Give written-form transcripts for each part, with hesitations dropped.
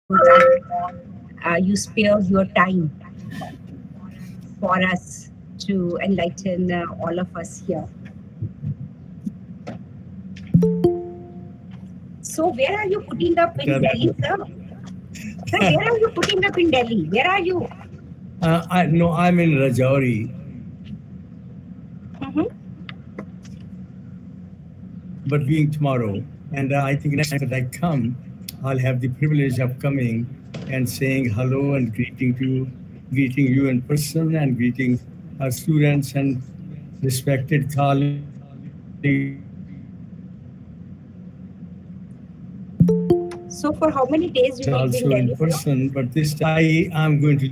that you spare your time for us to enlighten all of us here. So, where are you putting up in Delhi, sir? Sir, where are you putting up in Delhi? Where are you? No, I'm in Rajouri. Mm-hmm. But being tomorrow. And I think next time that I come, I'll have the privilege of coming and saying hello and greeting you in person and greeting our students and respected colleagues So, for how many days you will be in also in Delhi, sir? person. But this time I am going to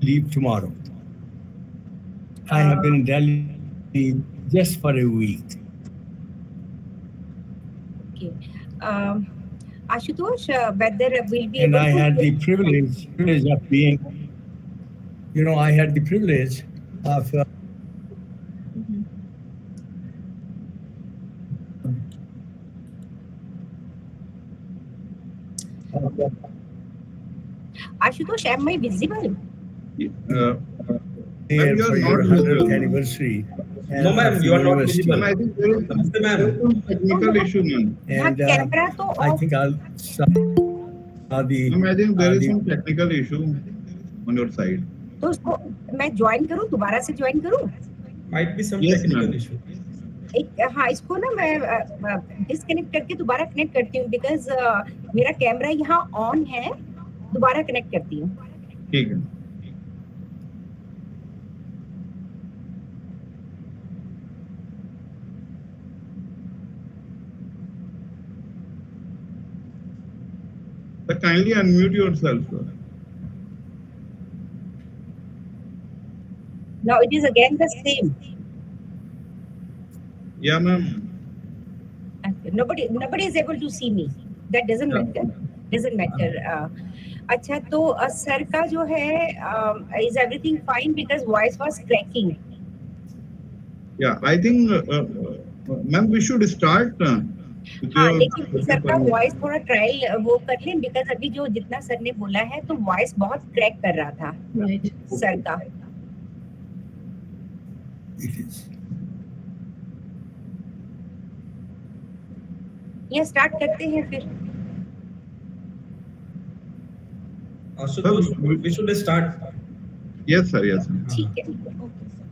leave tomorrow. I have been in Delhi just for a week. Okay. Um, Ashutosh, whether we'll be And able I to. had the privilege of being, I had the privilege of Mhm. Ashutosh, am I visible? Uh, Ma'am, there you are for your not 100th visible. anniversary No, of ma'am, the you are not university. Ma'am, visible. I think Namaste, there is ma'am. some No, technical no. issue, ma'am. यहाँ And camera तो I of. think I'll Ma'am, I think there is the some technical issue on your side. तो उसको मैं join करूँ, दोबारा से join करूँ? Might be some Yes, technical ma'am. issue. एक हाँ, इसको ना मैं डिस्कनेक्ट करके दोबारा कनेक्ट करती हूँ, बिकॉज मेरा कैमरा यहाँ ऑन है. दोबारा कनेक्ट करती हूँ. ठीक है. So kindly unmute yourself, sir. Now it is again the same. Yeah, ma'am. Nobody is able to see me. That doesn't Yeah. matter. Doesn't matter. अच्छा तो सर का जो है is everything fine because voice was cracking. Yeah, I think, ma'am, we should start हाँ, with लेकिन your sir का permission. Voice थोड़ा trial वो कर लें, बिकॉज अभी जो जितना सर ने बोला है तो वॉइस बहुत क्रैक कर रहा था Right. सर का. it is. ये स्टार्ट करते हैं फिर. Ashutosh, we should start. Yes, sir. Yes, sir. ठीक है. Okay, sir.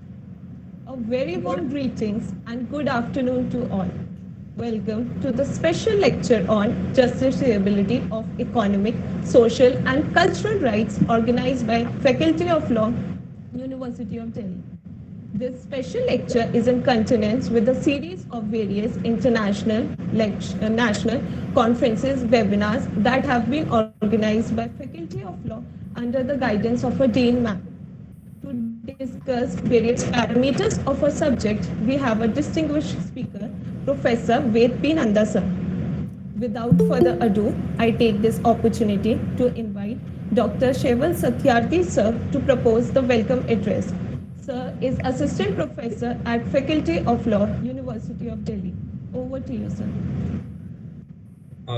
A very warm greetings and good afternoon to all. Welcome to the special lecture on Justiciability of Economic, Social and Cultural Rights organized by Faculty of Law, University of Delhi. This special lecture is in continuance with a series of various national conferences, webinars that have been organized by Faculty of Law under the guidance of a Dean Ma'am. To discuss various parameters of a subject, we have a distinguished speaker, Professor Ved P. Nanda sir. Without further ado, I take this opportunity to invite Dr. Sheval Satyarthi sir to propose the welcome address. Sir is Assistant Professor at Faculty of Law, University of Delhi. Over to you, sir.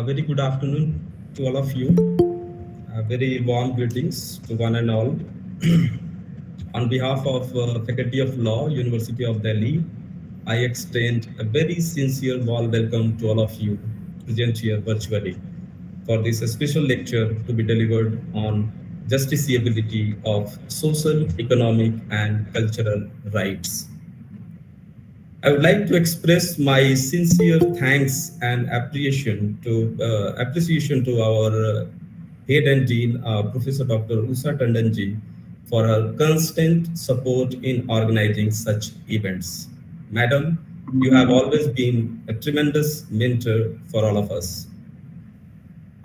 Very good afternoon to all of you. Very warm greetings to one and all. On behalf of Faculty of Law, University of Delhi, I extend a very sincere warm welcome to all of you present here virtually for this special lecture to be delivered on justiciability of social, economic, and cultural rights. I would like to express my sincere thanks and appreciation to our head and dean, Professor Dr. Usha Tandonji, for her constant support in organizing such events. Madam, you have always been a tremendous mentor for all of us.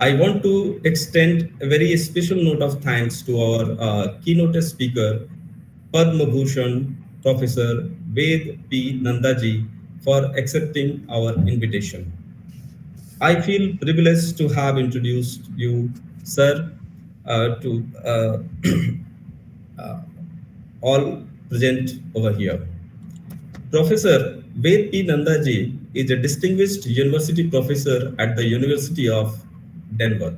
I want to extend a very special note of thanks to our keynote speaker, Padma Bhushan Professor Ved P. Nandaji, for accepting our invitation. I feel privileged to have introduced you, sir, to uh, all present over here. Professor Ved P. Nandaji is a distinguished university professor at the University of Denver,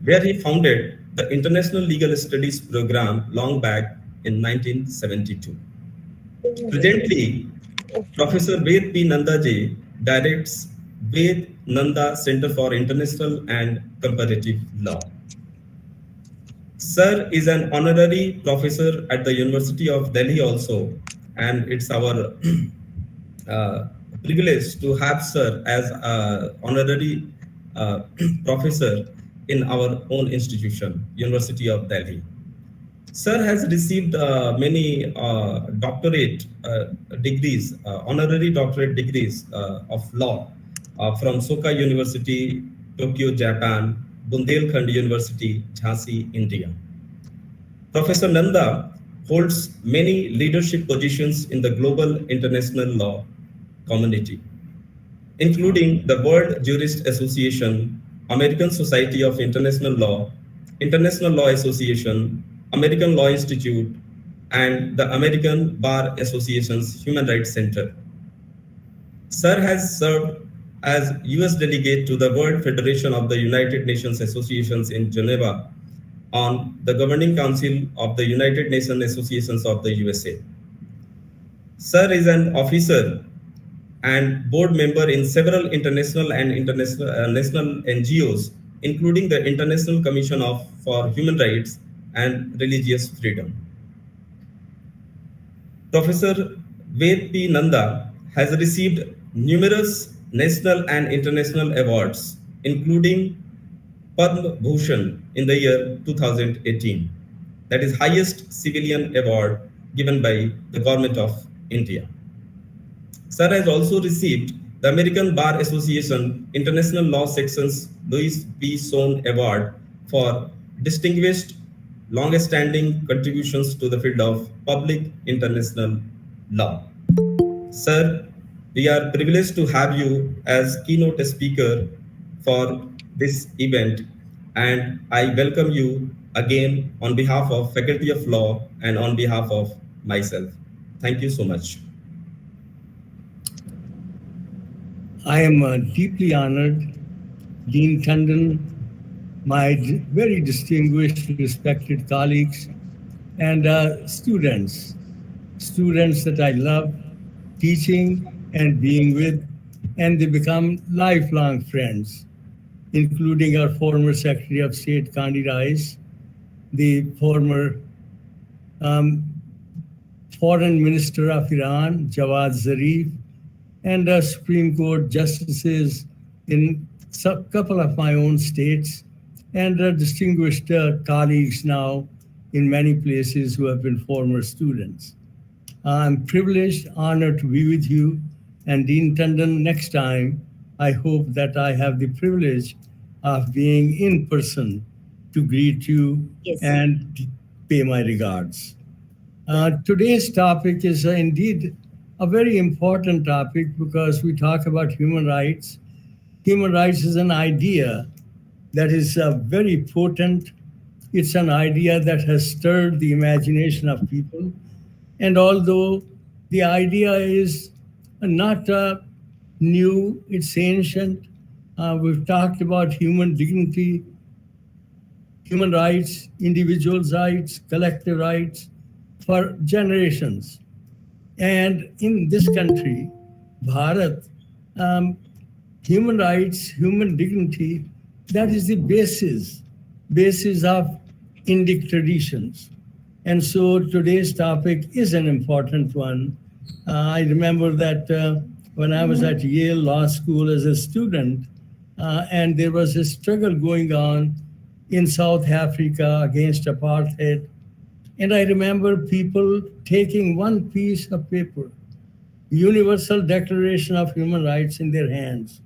where he founded the International Legal Studies program long back in 1972. Presently, Professor Ved P. Nandaji directs Ved Nanda Center for International and Comparative Law. Sir is an honorary professor at the University of Delhi also, and it's our uh, privilege to have Sir as honorary uh, professor in our own institution, University of Delhi. Sir has received many doctorate degrees, honorary doctorate degrees of law from Soka University, Tokyo, Japan, Bundelkhand University, Jhansi, India. Professor Nanda holds many leadership positions in the global international law community, including the World Jurist Association, American Society of International Law, International Law Association, American Law Institute, and the American Bar Association's Human Rights Center. Sir has served as US delegate to the World Federation of the United Nations Associations in Geneva on the Governing Council of the United Nations Associations of the USA. Sir is an officer and board member in several international and international national NGOs, including the International Commission for Human Rights and Religious Freedom. Professor Ved P. Nanda has received numerous national and international awards, including Padma Bhushan in the year 2018, that is highest civilian award given by the government of India. Sir has also received the American Bar Association International Law Section's Louis B. Sohn Award for distinguished long-standing contributions to the field of public international law. Sir, we are privileged to have you as keynote speaker for this event, and I welcome you again on behalf of Faculty of Law and on behalf of myself. Thank you so much. I am deeply honored, Dean Tandon, my very distinguished, respected colleagues, and students that I love teaching and being with, and they become lifelong friends, including our former Secretary of State, Kandi Rice, the former Foreign Minister of Iran, Jawad Zarif, and Supreme Court justices in a couple of my own states, and distinguished colleagues now in many places who have been former students. I'm privileged, honored to be with you, and Dean Tandon, next time, I hope that I have the privilege of being in person to greet you and pay my regards. Today's topic is indeed a very important topic because we talk about human rights. Human rights is an idea that is very potent. It's an idea that has stirred the imagination of people. And although the idea is not new, it's ancient. We've talked about human dignity, human rights, individuals' rights, collective rights for generations. And in this country, Bharat, human rights, human dignity, that is the basis of Indic traditions. And so today's topic is an important one. I remember that when I was at Yale Law School as a student, and there was a struggle going on in South Africa against apartheid. And I remember people taking one piece of paper, Universal Declaration of Human Rights, in their hands,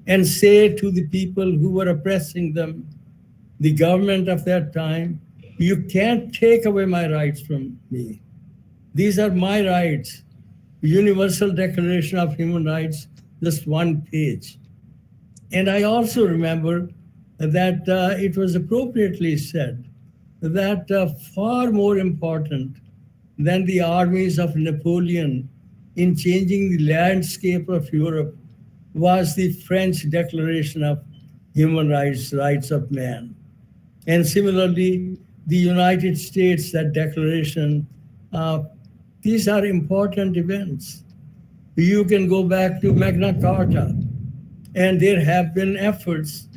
and say to the people who were oppressing them, the government of that time, you can't take away my rights from me. These are my rights. Universal Declaration of Human Rights, just one page. And I also remember that it was appropriately said that far more important than the armies of Napoleon in changing the landscape of Europe was the French Declaration of human rights of man. And similarly, the United States, that declaration, uh, these are important events. You can go back to Magna Carta, and there have been efforts.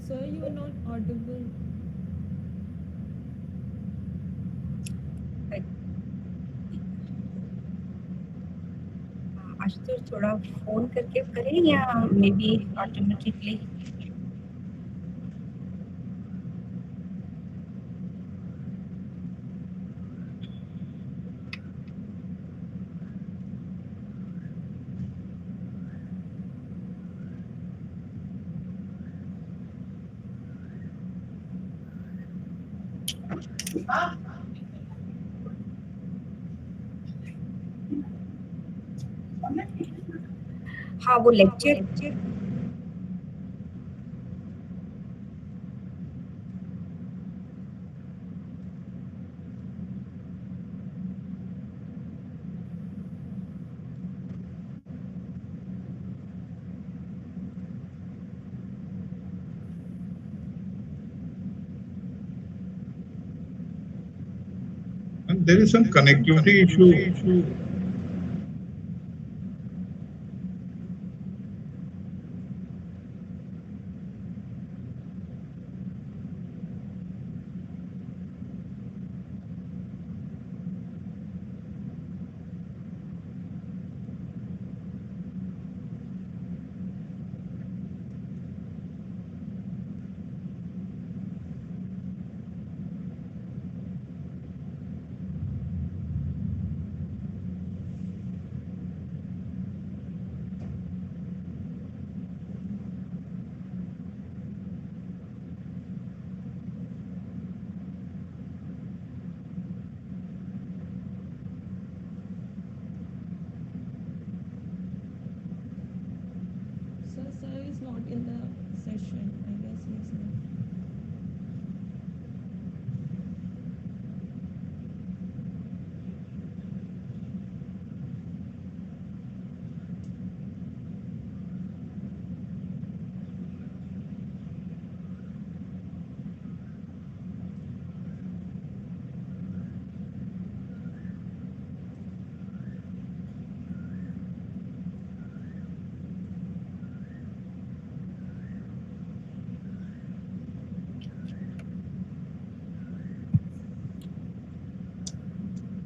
Sir, you are not audible. Ashutosh थोड़ा phone करके करें या may be automatically हाँ वो lecture And there is some connectivity issue. Sir is not in the session. I guess he's not.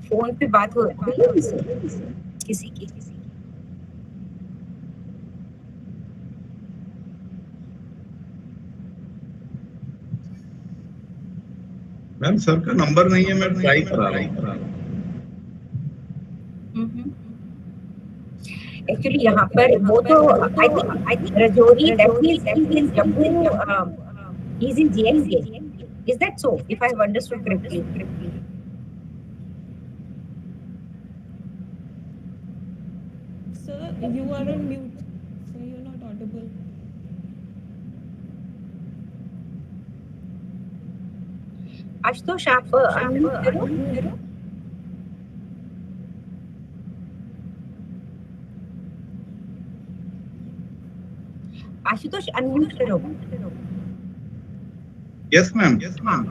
Phone पे बात हो रही है किसी की मैम सर का नंबर नहीं है, मैं ट्राई करा रहा हूँ। एक्चुअली यहाँ पर वो तो I think Rajouri definitely is Jammu, he's in JNK. Is that so? If I have understood correctly. Sir, you are on mute. Sir, you're not audible. Ashutosh आप अनम्यूट करो आशुतोष अनम्यूट करो यस मैम, यस मैम।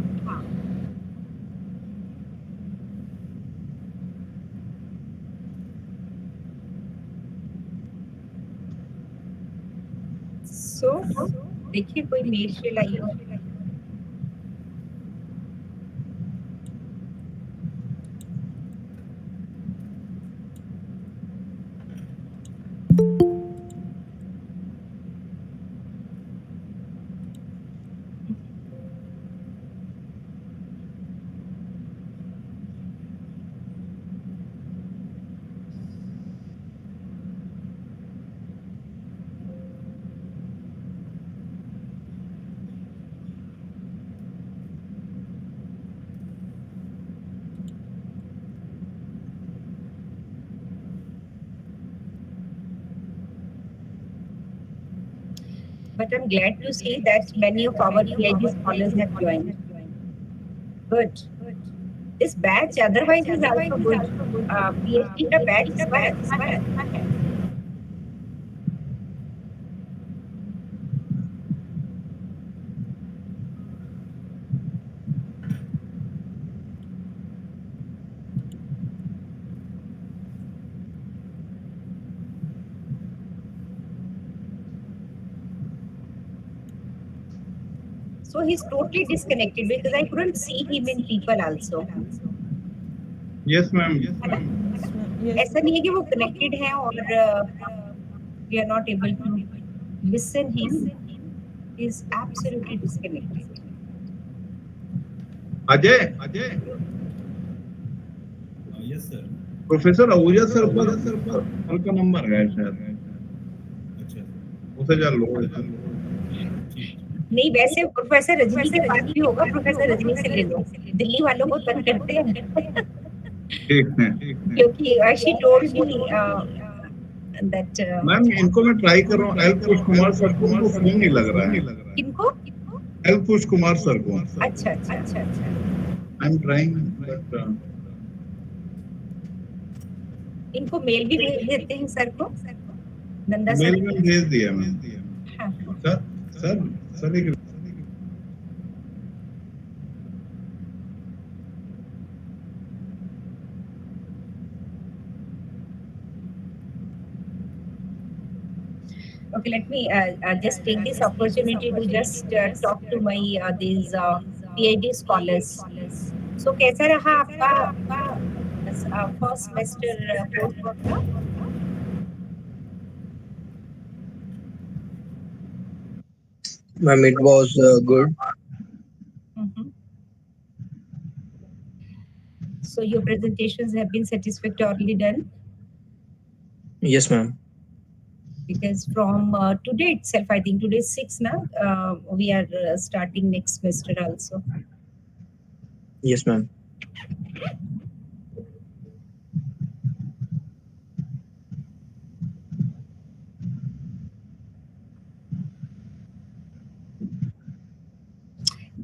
सो देखिए कोई mail से लाई हो But I'm glad to see that many of our PhD scholars have joined. Good. This batch otherwise is also good. PhD का batch इसका अच्छा है. So he's totally disconnected because I couldn't see him in people also. Yes, ma'am. है ना? Yes. ऐसा नहीं है कि वो connected है और we are not able to listen him. He's absolutely disconnected. Ajay, Yes, sir. Professor Ahuja sir पर सर का नंबर है शायद, अच्छा, उसे जा लो. ठीक. नहीं वैसे प्रोफेसर रजनी के पास भी होगा, प्रोफेसर रजनी से ले लो. दिल्ली वालों को तंग करते हैं ठीक है. क्योंकि she told me that ma'am इनको मैं ट्राई कर रहा हूँ. एल पुष कुमार सर को उनको फोन नहीं लग रहा है. किनको? एल पुष कुमार सर को. अच्छा अच्छा अच्छा अच्छा. आई एम ट्राइंग बट इनको मेल भी भेज देते हैं सर को, नंदा सर मेल में भेज दिया मैम. हाँ. सर सर सर एक Okay, let me just take this opportunity to just talk to my these PhD scholars. So कैसा रहा आपका फर्स्ट सेमेस्टर कोर्स वर्क का? Ma'am, it was good. Mhm. So your presentations have been satisfactorily done Yes, ma'am. because from today itself, I think today is 6 now. We are starting next semester also. Yes, ma'am.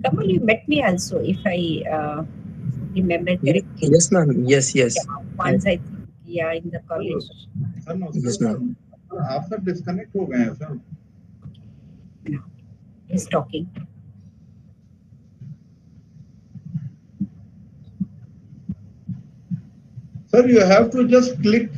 Kamal, you met me also, if I remember correctly. Yes, ma'am. Yes, yes. Yeah, once I think, yeah, in the college. Sir Yes, ma'am. आप sir disconnect हो गए हैं sir. He's talking. Sir, you have to just click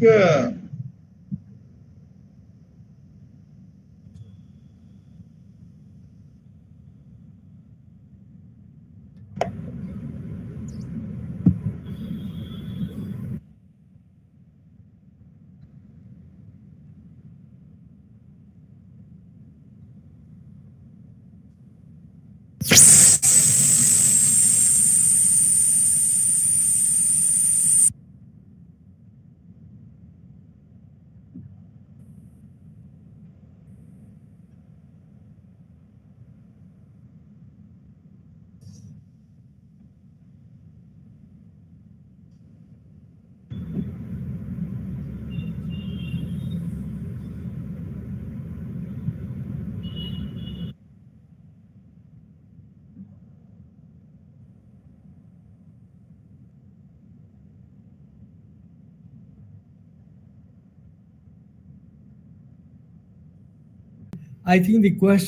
I think the question